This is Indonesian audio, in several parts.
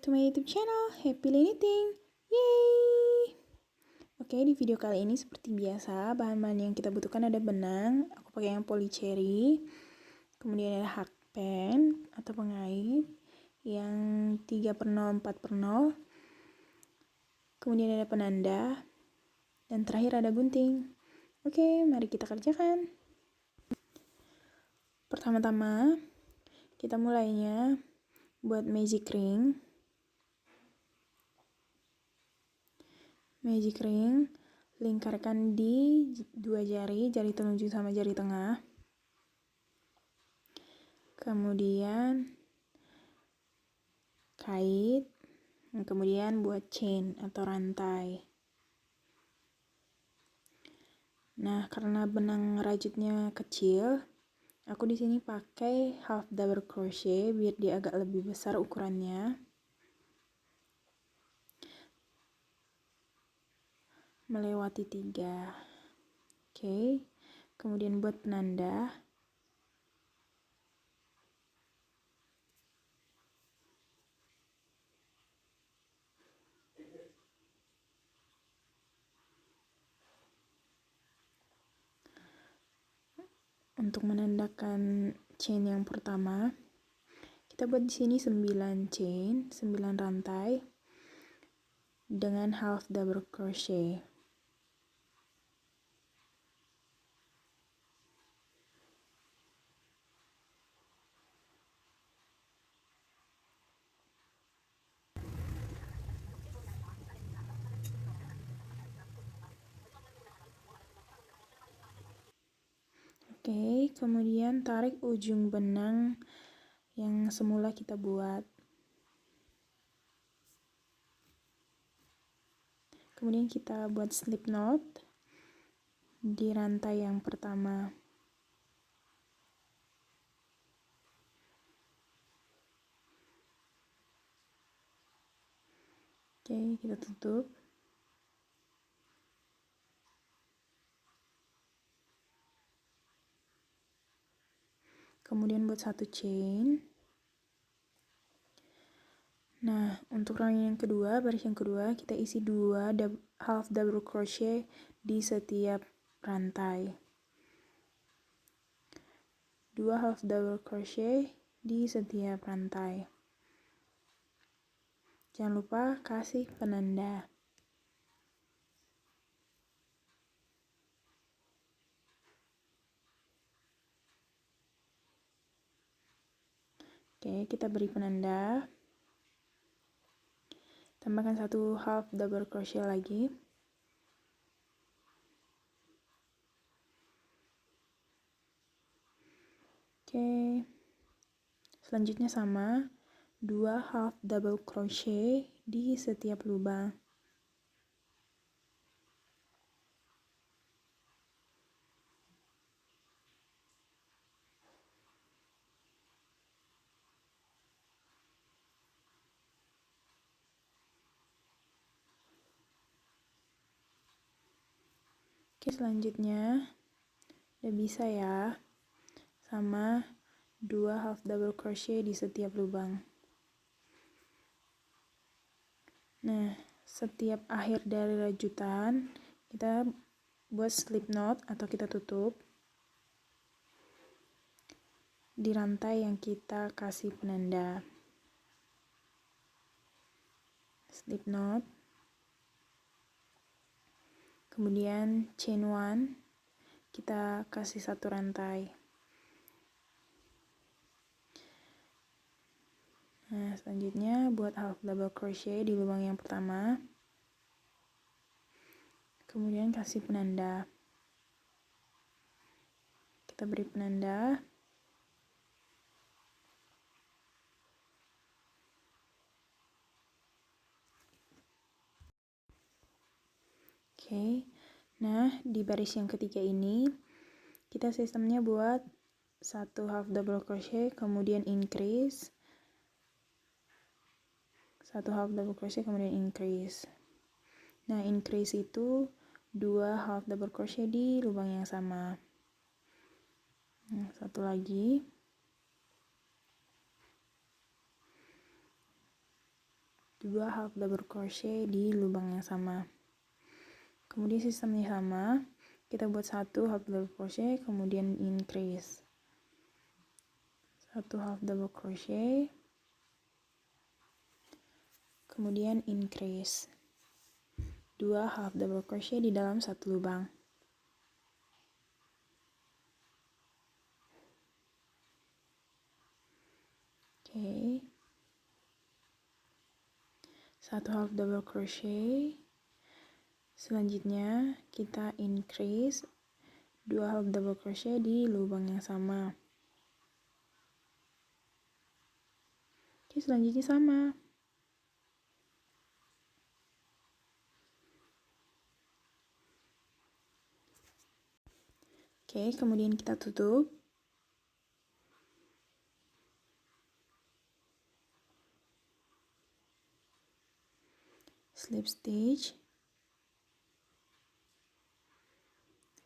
back to my YouTube channel, Happy Knitting. Yeay! Oke, di video kali ini seperti biasa, bahan-bahan yang kita butuhkan ada benang, aku pakai yang polycherry, kemudian ada hakpen atau pengait yang 3x0, 4x0, kemudian ada penanda, dan terakhir ada gunting. Oke, mari kita kerjakan. Pertama-tama, kita mulainya buat magic ring. Magic ring, lingkarkan di dua jari telunjuk sama jari tengah. Kemudian kait, kemudian buat chain atau rantai. Nah, karena benang rajutnya kecil, aku di sini pakai half double crochet biar dia agak lebih besar ukurannya. Melewati 3. Oke. Kemudian buat penanda. Untuk menandakan chain yang pertama, kita buat di sini 9 chain, 9 rantai dengan half double crochet. Oke, kemudian tarik ujung benang yang semula kita buat. Kemudian kita buat slip knot di rantai yang pertama. Oke, kita tutup. Kemudian buat satu chain. Nah, untuk rangkaian yang kedua, baris yang kedua, kita isi 2 half double crochet di setiap rantai. 2 half double crochet di setiap rantai. Jangan lupa kasih penanda. Oke, kita beri penanda. Tambahkan 1 half double crochet lagi. Oke. Selanjutnya sama, 2 half double crochet di setiap lubang. Oke, selanjutnya udah bisa ya, sama 2 half double crochet di setiap lubang. Nah, setiap akhir dari rajutan kita buat slip knot atau kita tutup di rantai yang kita kasih penanda. Slip knot, kemudian chain 1 kita kasih 1 rantai. Nah, selanjutnya buat half double crochet di lubang yang pertama, kemudian kasih penanda. Kita beri penanda. Oke, nah di baris yang ketiga ini kita sistemnya buat 1 half double crochet, kemudian increase, 1 half double crochet, kemudian increase. Nah, increase itu 2 half double crochet di lubang yang sama. Nah, satu lagi. 2 half double crochet di lubang yang sama. Kemudian sistemnya sama, kita buat 1 half double crochet, kemudian increase 1 half double crochet, kemudian increase 2 half double crochet di dalam satu lubang. Oke, 1 half double crochet. Selanjutnya kita increase 2 half double crochet di lubang yang sama. Oke, selanjutnya sama. Oke, kemudian kita tutup. Slip stitch.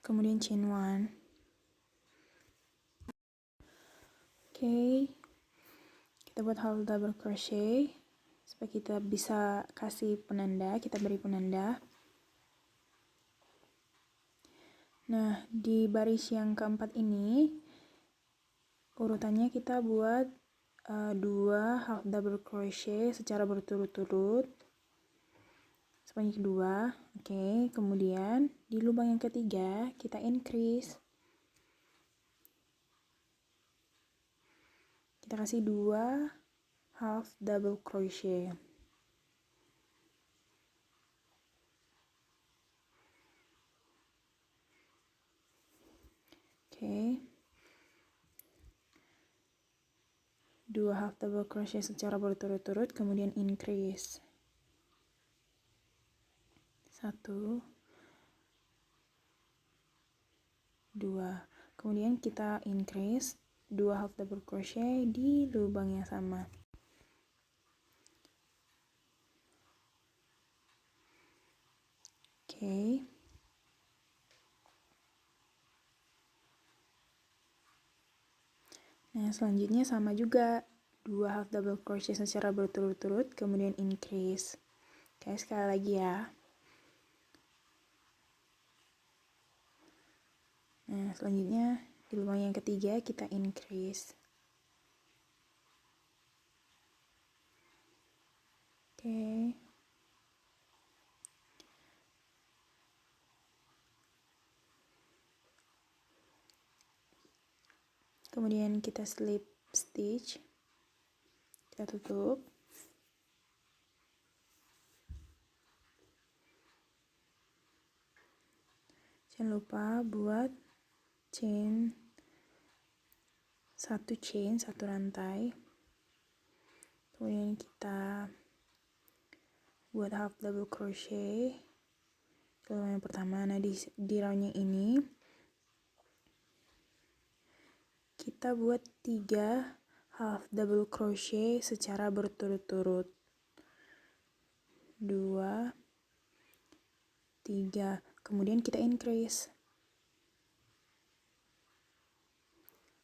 Kemudian chain 1. Oke. Kita buat half double crochet supaya kita bisa kasih penanda, kita beri penanda. Nah, di baris yang keempat ini urutannya kita buat 2 half double crochet secara berturut-turut sebanyak 2. Oke, kemudian di lubang yang ketiga kita increase, kita kasih 2 half double crochet. Oke, 2 half double crochet secara berturut-turut, kemudian increase 1, 2, kemudian kita increase 2 half double crochet di lubang yang sama. Oke. Nah, selanjutnya sama juga, 2 half double crochet secara berturut-turut, kemudian increase. Oke, sekali lagi ya. Nah, selanjutnya di lubang yang ketiga kita increase. Oke. Kemudian kita slip stitch. Kita tutup. Jangan lupa buat chain 1 rantai. Kemudian kita buat half double crochet di lubang yang pertama. Nah, di round yang ini kita buat 3 half double crochet secara berturut-turut. 2, 3, kemudian kita increase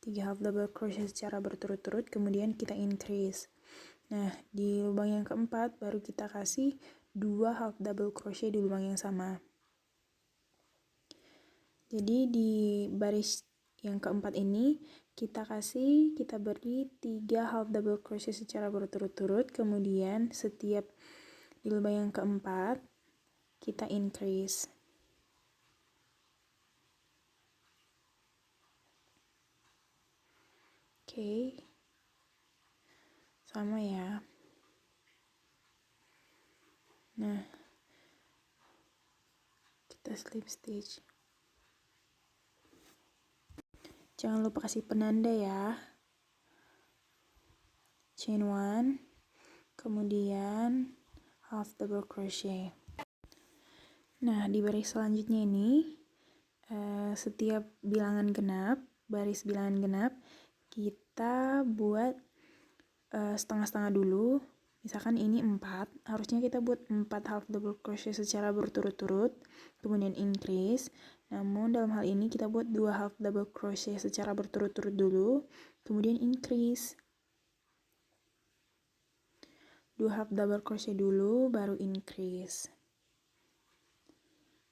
3 half double crochet secara berturut-turut, kemudian kita increase. Nah, di lubang yang keempat baru kita kasih 2 half double crochet di lubang yang sama. Jadi di baris yang keempat ini kita beri 3 half double crochet secara berturut-turut, kemudian setiap di lubang yang keempat kita increase. Oke, sama ya. Nah, kita slip stitch. Jangan lupa kasih penanda ya. Chain 1, kemudian half double crochet. Nah, di baris selanjutnya ini setiap bilangan genap, baris bilangan genap, kita buat setengah-setengah dulu. Misalkan ini 4, harusnya kita buat 4 half double crochet secara berturut-turut, kemudian increase. Namun dalam hal ini kita buat 2 half double crochet secara berturut-turut dulu, kemudian increase. 2 half double crochet dulu baru increase.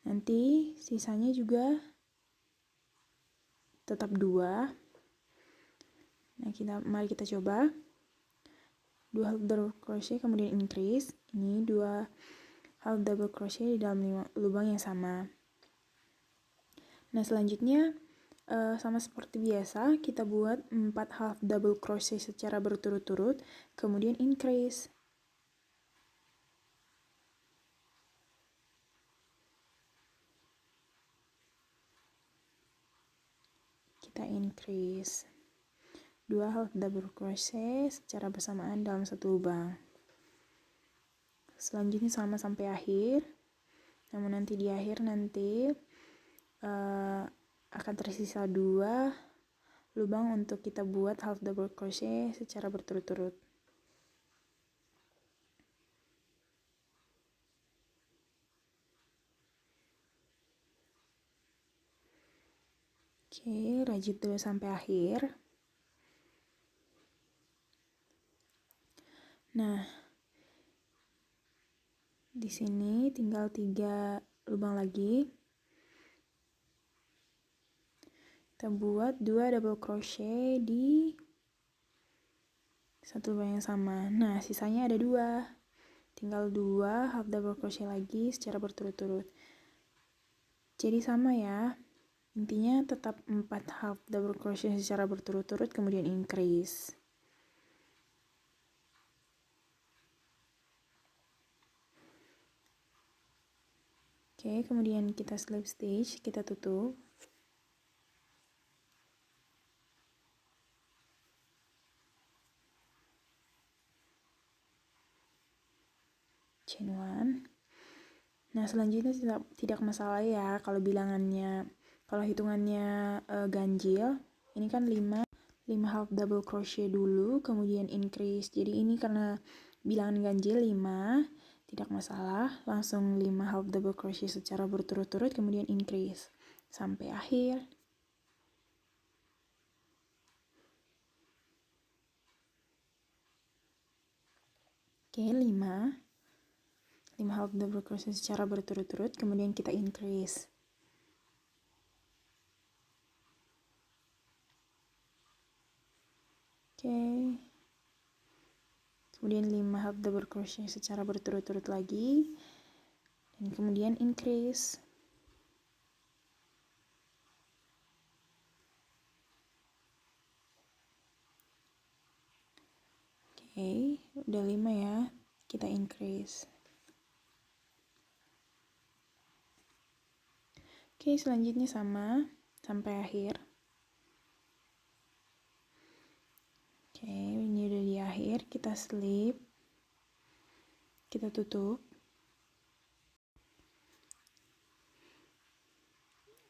Nanti sisanya juga tetap 2. Nah, mari kita coba. 2 half double crochet kemudian increase. Ini 2 half double crochet di dalam lubang yang sama. Nah, selanjutnya sama seperti biasa, kita buat 4 half double crochet secara berturut-turut, kemudian increase. Kita increase 2 half double crochet secara bersamaan dalam satu lubang. Selanjutnya sama sampai akhir. Namun nanti di akhir akan tersisa 2 lubang untuk kita buat half double crochet secara berturut-turut. Oke, rajut dulu sampai akhir. Nah, di sini tinggal 3 lubang lagi. Kita buat 2 double crochet di satu lubang yang sama. Nah, sisanya ada 2. Tinggal 2 half double crochet lagi secara berturut-turut. Jadi sama ya. Intinya tetap 4 half double crochet secara berturut-turut kemudian increase. Oke, kemudian kita slip stitch, kita tutup. Chain 1. Nah, selanjutnya tidak masalah ya kalau hitungannya ganjil. Ini kan 5 half double crochet dulu kemudian increase. Jadi ini karena bilangan ganjil 5, tidak masalah. Langsung 5 half double crochet secara berturut-turut kemudian increase sampai akhir. Oke, 5 half double crochet secara berturut-turut kemudian kita increase. Oke. Kemudian 5 half double crochet secara berturut-turut lagi dan kemudian increase. Oke, udah 5 ya. Kita increase. Oke, selanjutnya sama sampai akhir. Oke, ini udah di akhir, kita slip. Kita tutup.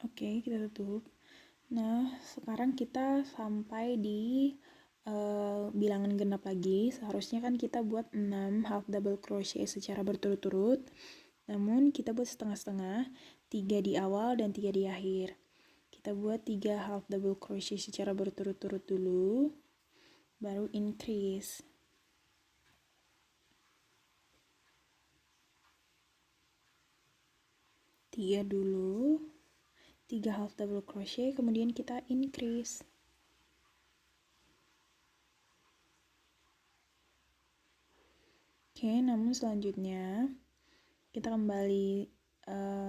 Oke, kita tutup. Nah, sekarang kita sampai di bilangan genap lagi. Seharusnya kan kita buat 6 half double crochet secara berturut-turut. Namun kita buat setengah-setengah, 3 di awal dan 3 di akhir. Kita buat 3 half double crochet secara berturut-turut dulu, baru increase. Tiga dulu, 3 half double crochet, kemudian kita increase. Oke, namun selanjutnya kita kembali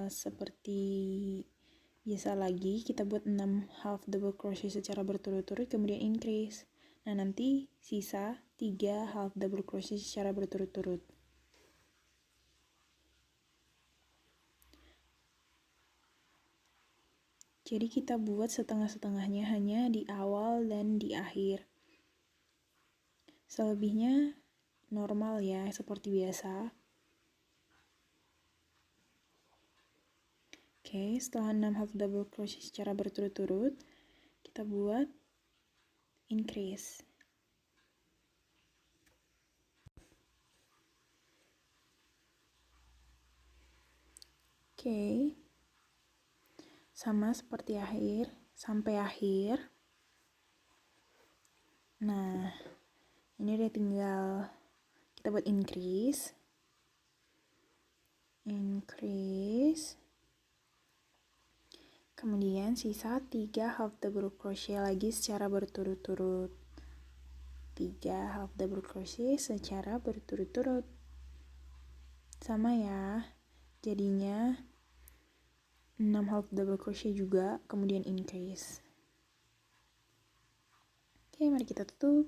seperti biasa lagi, kita buat 6 half double crochet secara berturut-turut kemudian increase. Nah, nanti sisa 3 half double crochet secara berturut-turut. Jadi kita buat setengah-setengahnya hanya di awal dan di akhir. Selebihnya normal ya, seperti biasa. Oke, setelah 6 half double crochet secara berturut-turut, kita buat increase. Oke, sama seperti akhir, sampai akhir. Nah, ini udah tinggal kita buat increase, kemudian sisa 3 half double crochet lagi secara berturut-turut, 3 half double crochet secara berturut-turut, sama ya, jadinya 6 half double crochet juga, kemudian increase. Oke, mari kita tutup.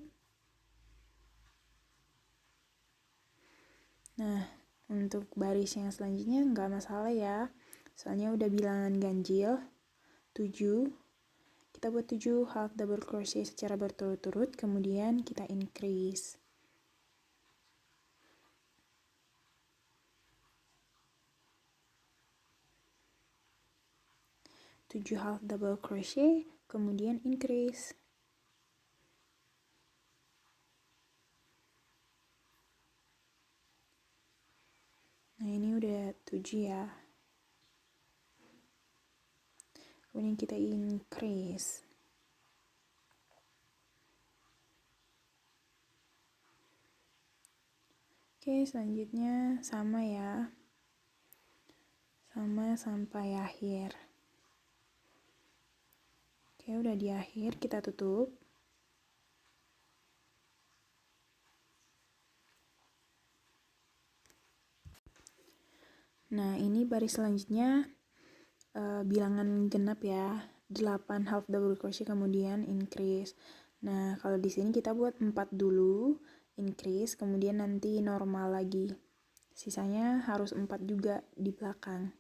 Nah, untuk baris yang selanjutnya nggak masalah ya, soalnya udah bilangan ganjil 7. Kita buat 7 half double crochet secara berturut-turut, kemudian kita increase. Tujuh half double crochet, kemudian increase. Nah, ini udah 7 ya. Kemudian kita increase. Oke, selanjutnya sama ya. Sama sampai akhir. Oke, udah di akhir, kita tutup. Nah, ini baris selanjutnya bilangan genap ya, 8 half double crochet kemudian increase. Nah, kalau di sini kita buat 4 dulu, increase, kemudian nanti normal lagi. Sisanya harus 4 juga di belakang.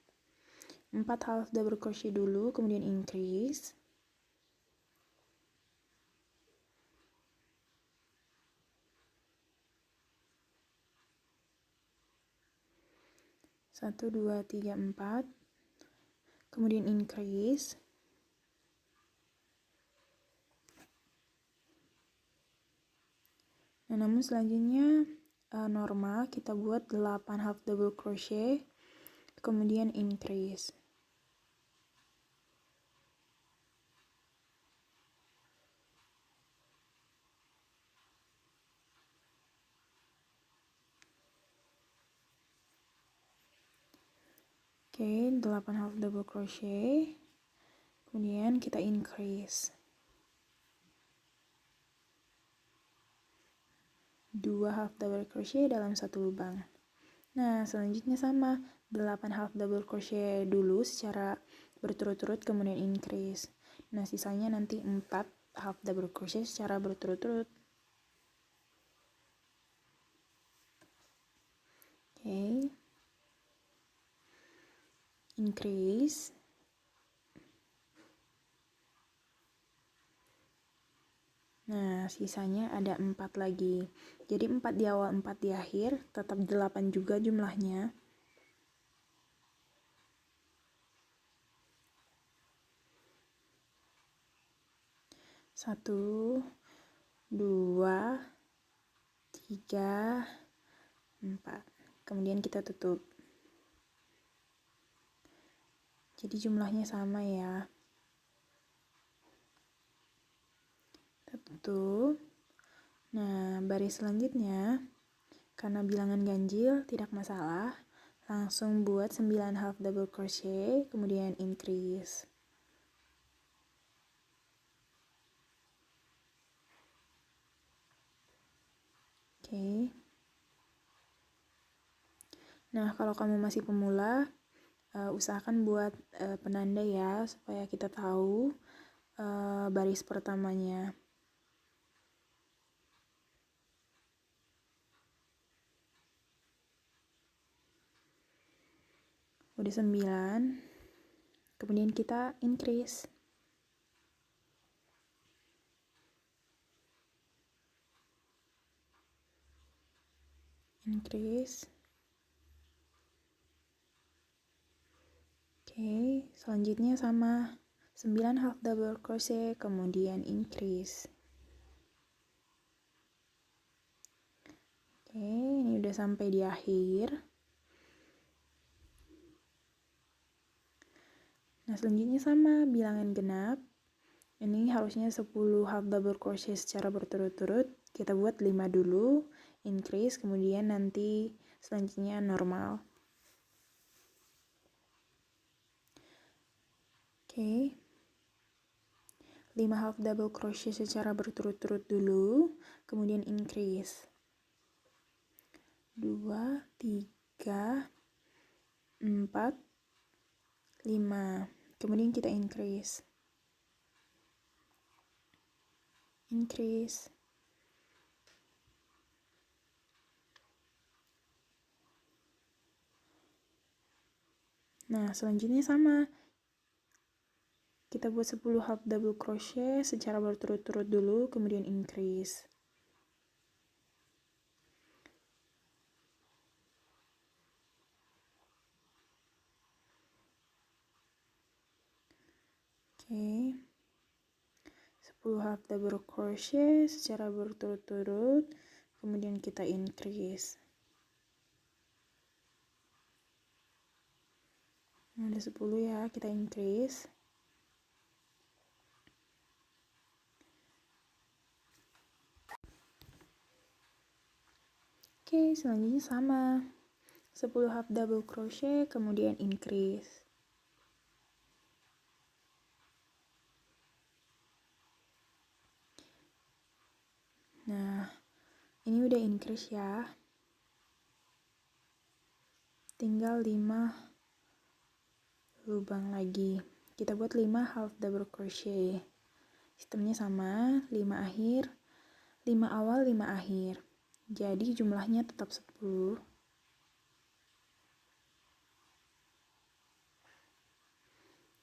4 half double crochet dulu, kemudian increase. Satu, dua, tiga, 4. Kemudian increase. Nah, namun selanjutnya normal, kita buat 8 half double crochet, kemudian increase. Oke, 8 half double crochet, kemudian kita increase. 2 half double crochet dalam satu lubang. Nah, selanjutnya sama, 8 half double crochet dulu secara berturut-turut, kemudian increase. Nah, sisanya nanti 4 half double crochet secara berturut-turut. Oke. Increase. Nah, sisanya ada 4 lagi. Jadi 4 di awal, 4 di akhir, tetap 8 juga jumlahnya. Satu, 2, 3, 4. Kemudian kita tutup. Jadi jumlahnya sama ya. Kita tutup. Nah, baris selanjutnya, karena bilangan ganjil tidak masalah, langsung buat 9 half double crochet, kemudian increase. Oke. Nah, kalau kamu masih pemula, usahakan buat penanda ya, supaya kita tahu baris pertamanya. Udah 9, kemudian kita increase. Increase. Oke, selanjutnya sama 9 half double crochet, kemudian increase. Oke, ini udah sampai di akhir. Nah, selanjutnya sama bilangan genap. Ini harusnya 10 half double crochet secara berturut-turut. Kita buat 5 dulu, increase, kemudian nanti selanjutnya normal. Oke. 5 half double crochet secara berturut-turut dulu, kemudian increase. 2, 3, 4, 5. Kemudian kita increase. Increase. Nah, selanjutnya sama. Kita buat 10 half double crochet secara berturut-turut dulu, kemudian increase. Oke. 10 half double crochet secara berturut-turut, kemudian kita increase. Nah, ada 10 ya, kita increase. Oke, selanjutnya sama. 10 half double crochet, kemudian increase. Nah, ini udah increase ya. Tinggal 5 lubang lagi. Kita buat 5 half double crochet. Sistemnya sama, 5 akhir, 5 awal, 5 akhir. Jadi jumlahnya tetap 10.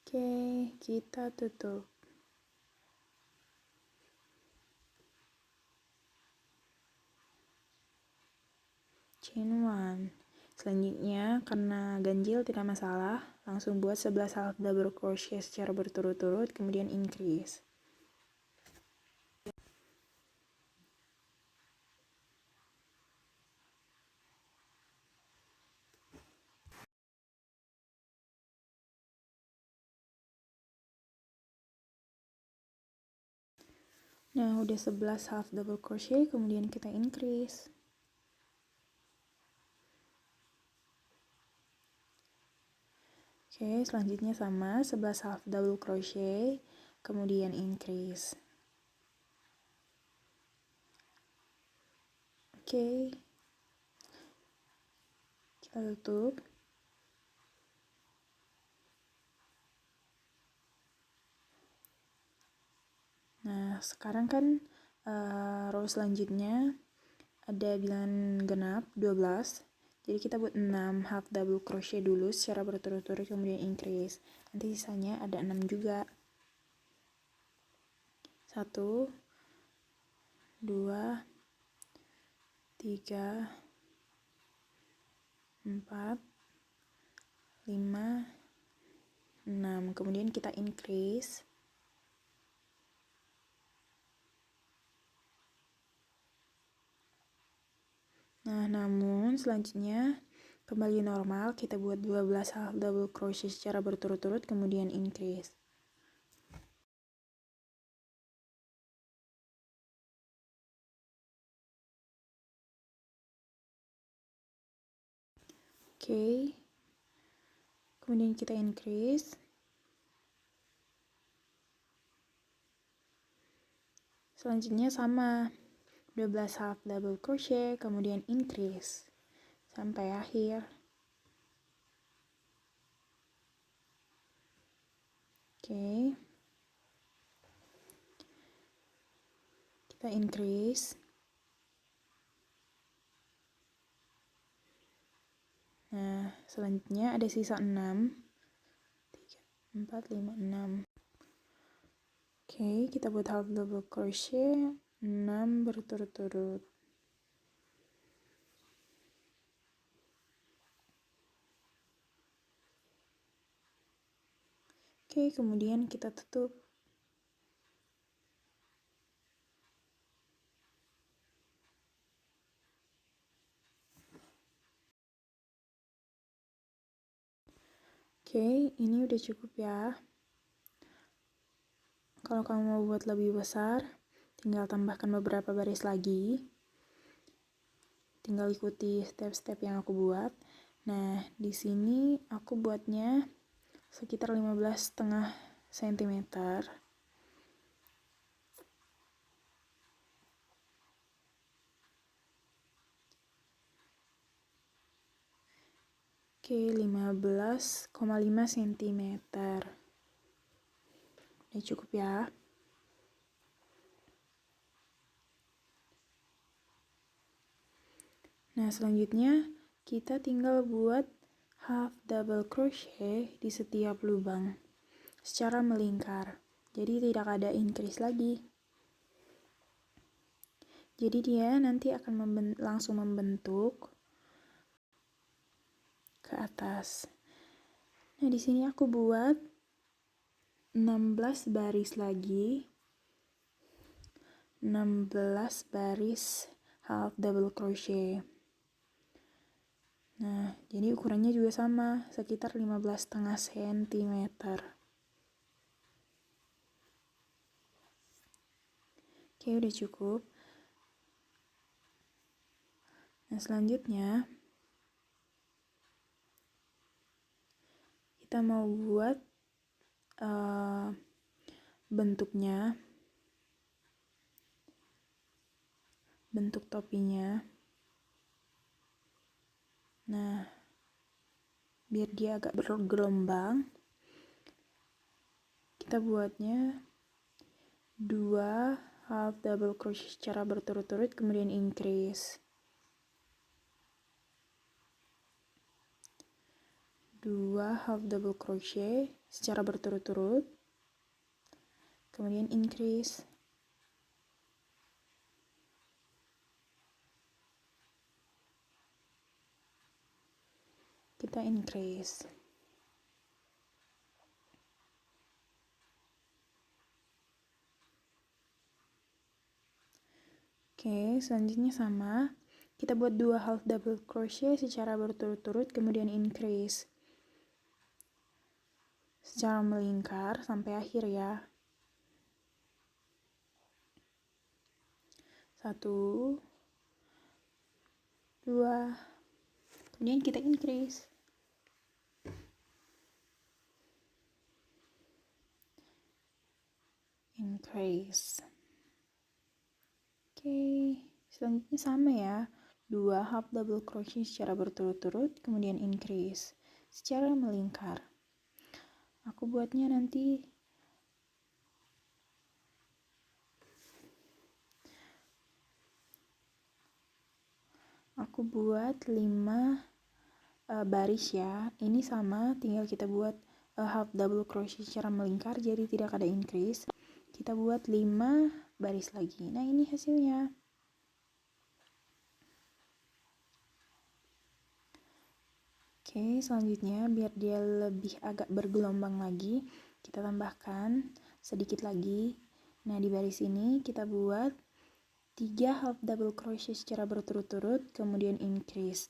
Oke, kita tutup. Chain 1. Selanjutnya, karena ganjil tidak masalah, langsung buat 11 half double crochet secara berturut-turut, kemudian increase. Nah, udah 11 half double crochet, kemudian kita increase. Oke, selanjutnya sama, 11 half double crochet, kemudian increase. Oke, kita tutup. Nah, sekarang kan row selanjutnya ada bilangan genap 12. Jadi kita buat 6 half double crochet dulu secara berturut-turut, kemudian increase. Nanti sisanya ada 6 juga. 1, 2, 3, 4, 5, 6. Kemudian kita increase. Nah, namun selanjutnya kembali normal, kita buat 12 half double crochet secara berturut-turut, kemudian increase. Oke. Kemudian kita increase. Selanjutnya sama, 12 half double crochet, kemudian increase sampai akhir. Oke. Kita increase. Nah, selanjutnya ada sisa 6. 3, 4, 5, 6. Oke, kita buat half double crochet 6 berturut-turut. Oke, kemudian kita tutup. Oke, ini udah cukup ya. Kalau kamu mau buat lebih besar, tinggal tambahkan beberapa baris lagi. tinggal ikuti step-step yang aku buat. Nah, di sini aku buatnya sekitar 15,5 cm. Oke, 15,5 cm. Udah cukup ya. Nah, selanjutnya kita tinggal buat half double crochet di setiap lubang secara melingkar. Jadi tidak ada increase lagi. Jadi dia nanti akan langsung membentuk ke atas. Nah, di sini aku buat 16 baris lagi. 16 baris half double crochet. Nah, jadi ukurannya juga sama, sekitar 15,5 cm. Oke, udah cukup. Nah, selanjutnya kita mau buat bentuknya, bentuk topinya. Nah, biar dia agak bergelombang, kita buatnya 2 half double crochet secara berturut-turut, kemudian increase. 2 half double crochet secara berturut-turut, kemudian increase. Kita increase. Oke, selanjutnya sama. Kita buat 2 half double crochet secara berturut-turut, kemudian increase. Secara melingkar sampai akhir ya. 1, 2, kemudian kita increase. Increase. Oke, selanjutnya sama ya. 2 half double crochet secara berturut-turut, kemudian increase secara melingkar. Aku buatnya nanti aku buat 5 baris ya. Ini sama, tinggal kita buat half double crochet secara melingkar, jadi tidak ada increase. Kita buat 5 baris lagi. Nah, ini hasilnya. Oke, selanjutnya biar dia lebih agak bergelombang lagi, kita tambahkan sedikit lagi. Nah, di baris ini kita buat 3 half double crochet secara berturut-turut, kemudian increase.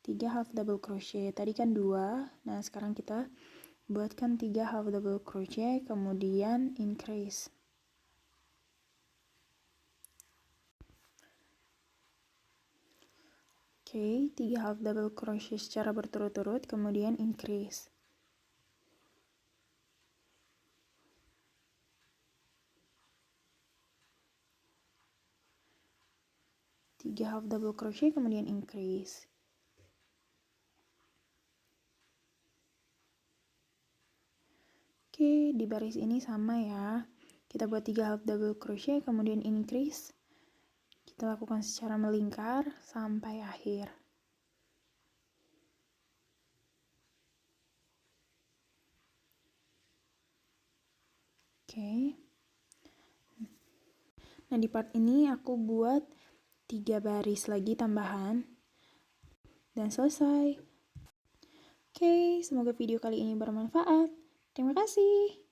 3 half double crochet, tadi kan 2, nah sekarang kita buatkan 3 half double crochet, kemudian increase. Oke, 3 half double crochet secara berturut-turut, kemudian increase. Tiga half double crochet, kemudian increase. Oke, di baris ini sama ya. Kita buat 3 half double crochet, kemudian increase. Kita lakukan secara melingkar sampai akhir. Oke. Nah, di part ini aku buat 3 baris lagi tambahan. Dan selesai. Oke, semoga video kali ini bermanfaat. Terima kasih.